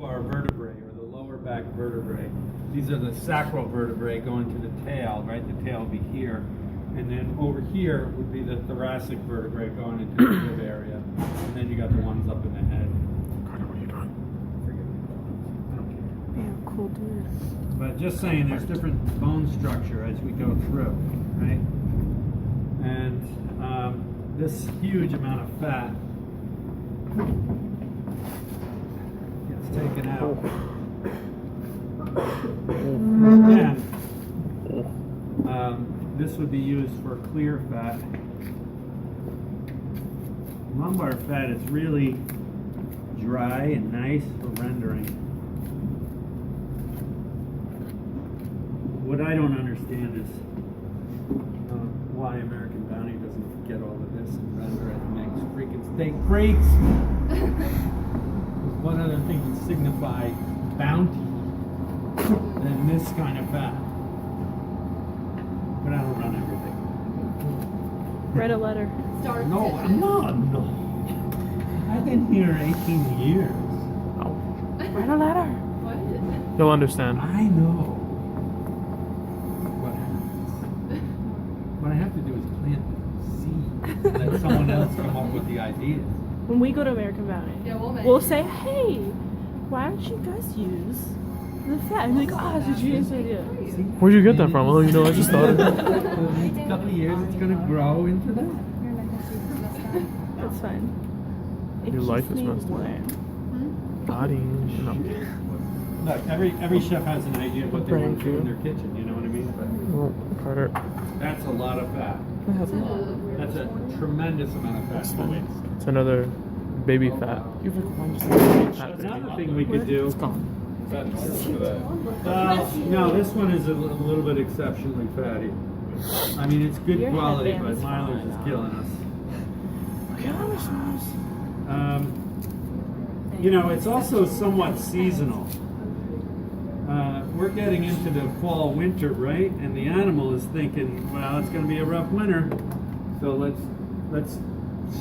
Our vertebrae, or the lower back vertebrae. These are the sacral vertebrae going to the tail, right? The tail will be here. And then over here would be the thoracic vertebrae going into the rib area. And then you got the ones up in the head. Carter, what are you doing? I don't care. Yeah, cool dude. But just saying, there's different bone structure as we go through, right? And this huge amount of fat gets taken out. And this would be used for clear fat. Lumbar fat is really dry and nice for rendering. What I don't understand is why American Bounty doesn't get all of this and render it and makes freaking steak breaks. There's one other thing to signify bounty than this kind of fat. But I don't run everything. Write a letter. No, I'm not. No. I've been here 18 years. Oh. Write a letter. You'll understand. I know what happens. What I have to do is plant the seed. Let someone else come up with the ideas. When we go to American Bounty, we'll say, hey, why don't you guys use the fat? And be like, oh, that's a genius idea. Where'd you get that from? Oh, you know, I just thought of it. In a couple of years, it's going to grow into that. That's fine. It Your life keeps is me messed up. warm. Body. No. Look, every chef has an idea of what they want to do in their kitchen, you know what I mean? But Oh, Carter. that's a lot of fat. That's a tremendous amount of fat. It's another baby fat. Another thing we could do. It's gone. No, this one is a little bit exceptionally fatty. I mean, it's good Your quality, but headband's mileage is fine. killing us. Okay, how much was? You know, it's also somewhat seasonal. We're getting into the fall, winter, right? And the animal is thinking, well, it's going to be a rough winter, so let's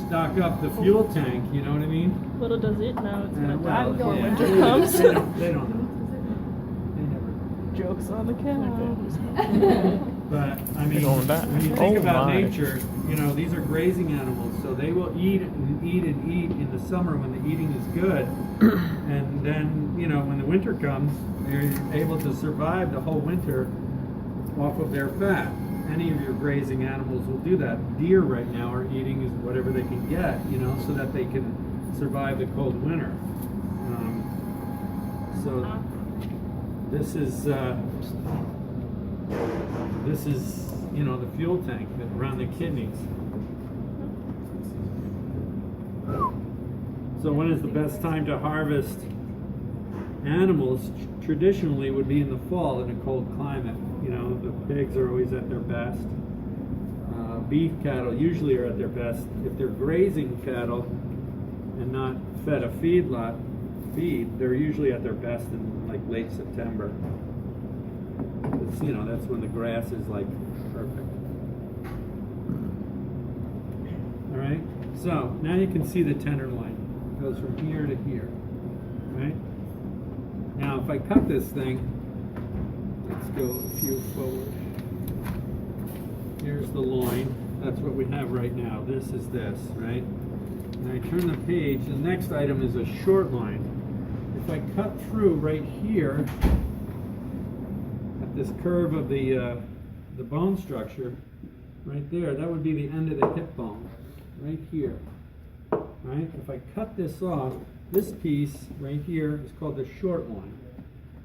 stock up the fuel tank. You know what I mean? Little does it know it's gonna die Well, before yeah, winter they comes. don't know. They never. Jokes on the cow. But I mean, Going back. when you think Oh, about my. nature, you know, these are grazing animals, so they will eat and eat and eat in the summer when the eating is good, and then, you know, when the winter comes, they're able to survive the whole winter off of their fat. Any of your grazing animals will do that. Deer right now are eating whatever they can get, you know, so that they can survive the cold winter. So this is, you know, the fuel tank around the kidneys. So when is the best time to harvest animals? Traditionally would be in the fall in a cold climate. You know, the pigs are always at their best. Beef cattle usually are at their best. If they're grazing cattle and not fed a feedlot feed, they're usually at their best in like late September. It's, you know, that's when the grass is like perfect. All right. So now you can see the tenderloin. It goes from here to here. Right. Now, if I cut this thing, let's go a few forward. Here's the loin. That's what we have right now. This is this, right? And I turn the page. The next item is a short loin. If I cut through right here at this curve of the bone structure, right there, that would be the end of the hip bone, right here. Right? If I cut this off, this piece right here is called the short loin,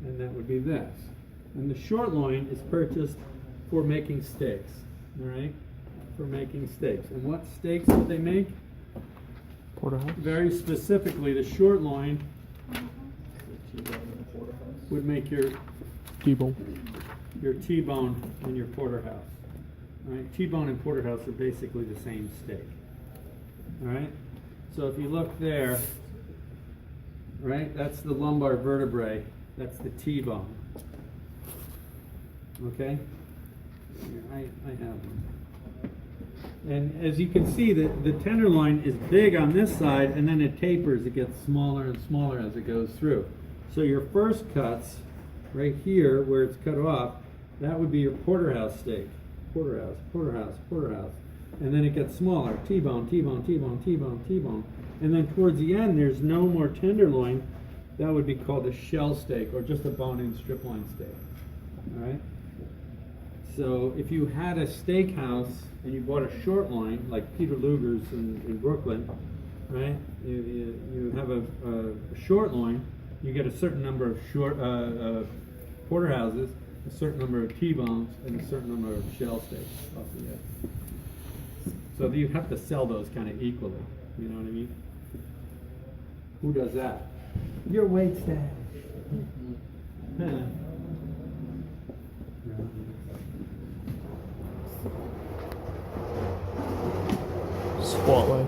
and that would be this. And the short loin is purchased for making steaks. All right, for making steaks. And what steaks would they make? Porterhouse. Very specifically, the short loin would make your T-bone. T-bone and your porterhouse. All right, T-bone and porterhouse are basically the same steak. All right, so if you look there, right, that's the lumbar vertebrae. That's the T-bone. Okay. Here, I have one. And as you can see, the tenderloin is big on this side, and then it tapers. It gets smaller and smaller as it goes through. So your first cuts, right here where it's cut off, that would be your porterhouse steak. Porterhouse, porterhouse, porterhouse. And then it gets smaller. T-bone, T-bone, T-bone, T-bone, T-bone. And then towards the end, there's no more tenderloin. That would be called a shell steak or just a bone-in strip loin steak. All right? So if you had a steakhouse and you bought a short loin, like Peter Luger's in Brooklyn, right? You have a short loin, you get a certain number of short porterhouses, a certain number of T-bones, and a certain number of shell steaks off the edge. So you have to sell those kind of equally. You know what I mean? Who does that? Your wait staff. Spotlight.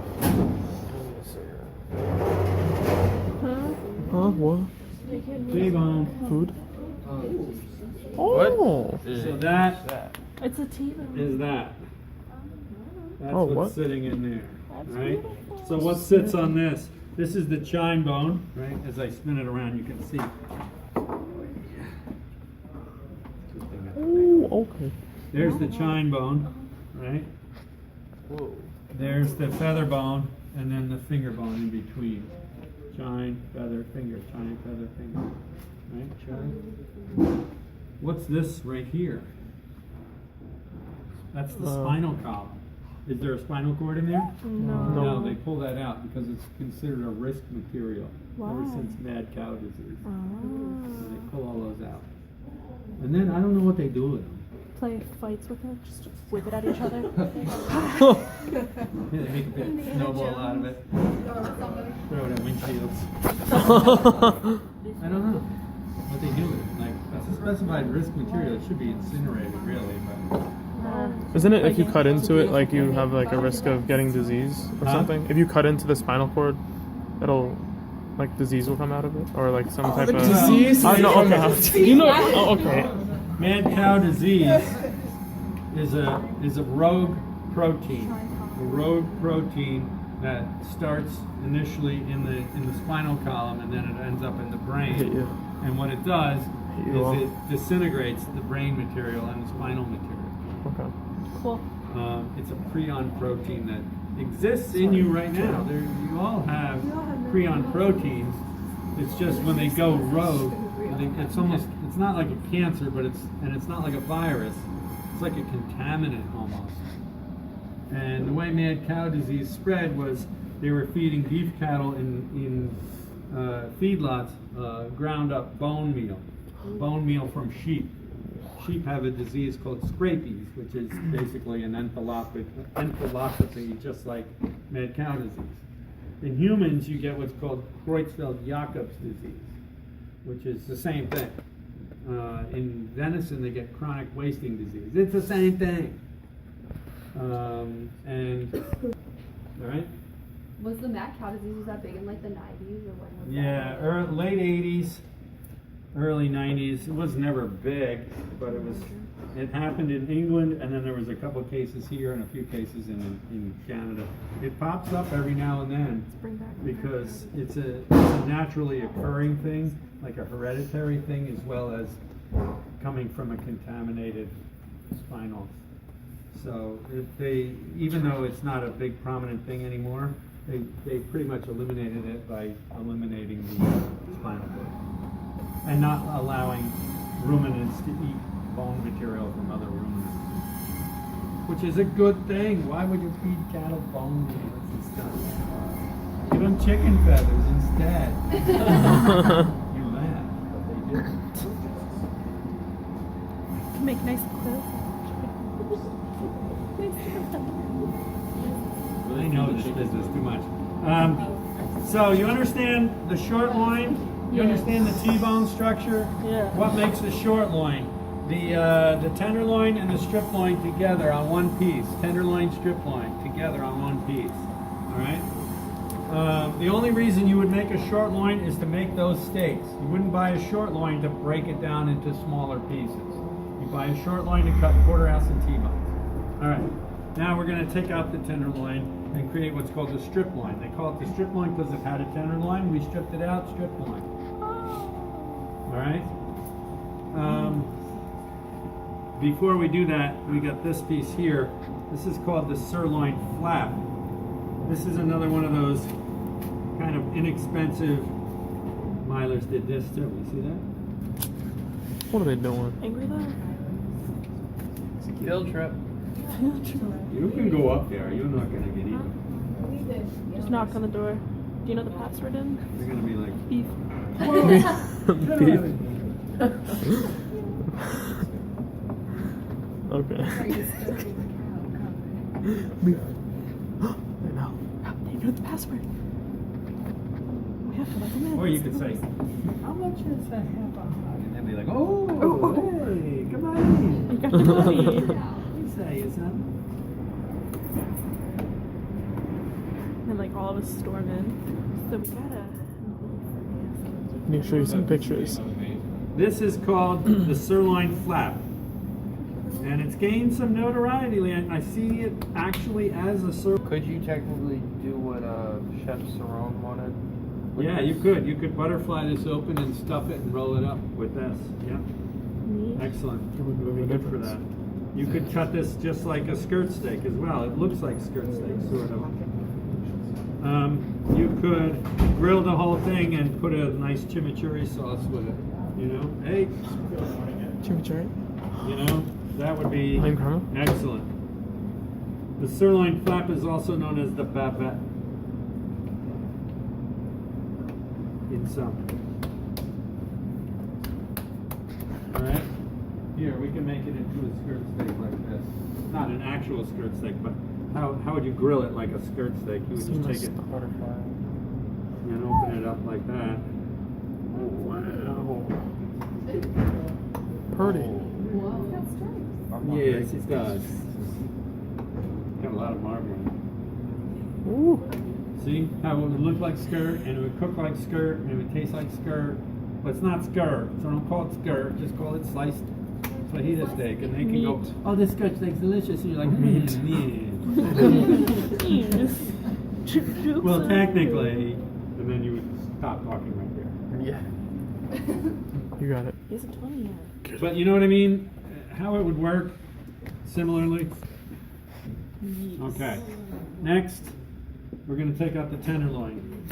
Huh? What? T-bone. Food? Oh! So that It's a T-bone. is that. That's Oh, what's what? sitting in there, That's right? beautiful. So what sits on this? This is the chine bone, right? As I spin it around, you can see. Oh, okay. There's the chine bone, right? Whoa. There's the feather bone, and then the finger bone in between. Chine, feather, finger, chine, feather, finger. Right? Chine. What's this right here? That's the spinal column. Is there a spinal cord in there? No. No, they pull that out because it's considered a risk material ever Why? since mad cow disease. Ah. So they pull all those out. And then I don't know what they do with them. Play fights with it, just whip it at each other. They make a big snowball out of it. Throw it at windshields. I don't know what they do with it. Like, it's a specified risk material. It should be incinerated, really. But Isn't it if you cut into it, like you have like a risk of getting disease or Huh? something? If you cut into the spinal cord, it'll like disease will come out of it, or like some type of disease? I know. Okay. You know. Oh, okay. mad cow disease is a rogue protein. A rogue protein that starts initially in the spinal column and then it ends up in the brain. Hit you. And what it does Hit you is it disintegrates the brain material and the spinal material. Okay. Cool. It's a prion protein that exists in you right now. You all have prion proteins. It's just when they go rogue, it's not like a cancer, but it's not like a virus. It's like a contaminant almost. And the way mad cow disease spread was they were feeding beef cattle in feedlots ground up bone meal from sheep. Sheep have a disease called scrapies, which is basically an encephalopathy, just like mad cow disease. In humans, you get what's called Creutzfeldt-Jakob's disease, which is the same thing. In venison, they get chronic wasting disease. It's the same thing. All right? Was the mad cow disease, was that big in like the 90s or when was Yeah, late 80s, early 90s. It was never big, but it happened in England, and then there was a couple of cases here and a few cases in Canada. It pops up every now and then Bring back. because it's a naturally occurring thing, like a hereditary thing, as well as coming from a contaminated spinal. So even though it's not a big prominent thing anymore, they pretty much eliminated it by eliminating the spinal cord and not allowing ruminants to eat bone material from other ruminants, which is a good thing. Why would you feed cattle bone meal? It's disgusting. Give them chicken feathers instead. You laugh, but they didn't. Make nice clothes. I know this business too much. So you understand the short loin? You understand the T-bone structure? Yeah. What makes the short loin? The tenderloin and the strip loin together on one piece. Tenderloin, strip loin together on one piece. All right. The only reason you would make a short loin is to make those steaks. You wouldn't buy a short loin to break it down into smaller pieces. You buy a short loin to cut porterhouse and T-bones. All right. Now we're going to take out the tenderloin and create what's called the strip loin. They call it the strip loin because it had a tenderloin. We stripped it out, strip loin. All right. Before we do that, we got this piece here. This is called the sirloin flap. This is another one of those kind of inexpensive. Milers did this too. You see that? What are they doing? Angry though? Field trip. You can go up there. You're not gonna get eaten. Just knock on the door. Do you know the password in? You're gonna be like, Beef. Okay. They know. They know the password. We have to let them in. or you could say, how much is a half a hog? And they'll be like, oh, hey, come on in. You got the money. You say, son. And like all of us storm in. So we gotta. I need to show you some pictures. This is called the sirloin flap. And it's gained some notoriety. I see it actually as a sirloin. Could you technically do what Chef Cerrone wanted? Yeah, you could. You could butterfly this open and stuff it and roll it up with this. Yeah. Neat. Excellent. It would Would be make a good for that. difference. You could cut this just like a skirt steak as well. It looks like skirt steak, sort of. You could grill the whole thing and put a nice chimichurri sauce with it. You know, hey, Chimichurri? you know, that would be Lime caramel? excellent. The sirloin flap is also known as the bavette in some. All right, here we can make it into a skirt steak like this. Not an actual skirt steak, but how would you grill it like a skirt steak? You would just take it Butterfly. and open it up like that. Wow. Pretty. Yes, it does. Got a lot of marble in Ooh. it. See how it would look like skirt, and it would cook like skirt, and it would taste like skirt. But it's not skirt, so don't call it skirt. Just call it sliced fajita steak, and they can go, Meat. "Oh, this skirt steak's delicious," and you're like, Meat. Yes. Well, technically, and then you would stop talking right there. Yeah. You got it. He hasn't told me yet. But you know what I mean? How it would work, similarly. Yes. Okay. Next, we're going to take out the tenderloin.